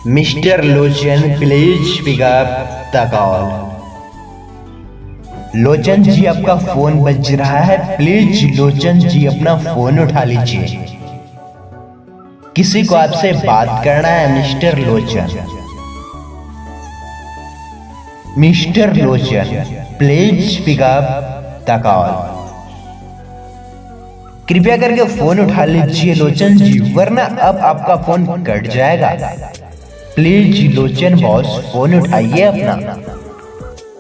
Mister Lochan please pick up the call. Lochan ji आपका phone बज रहा है, प्लीज लोचन जी अपना फोन उठा लीजिए, किसी को आपसे बात करना है mister Lochan. Mister Lochan please pick up the call. कृपया करके फोन उठा लीजिए लोचन जी, वरना अब आपका फोन कट जाएगा। प्लीज लोचन बॉस फोन उठाइए अपना।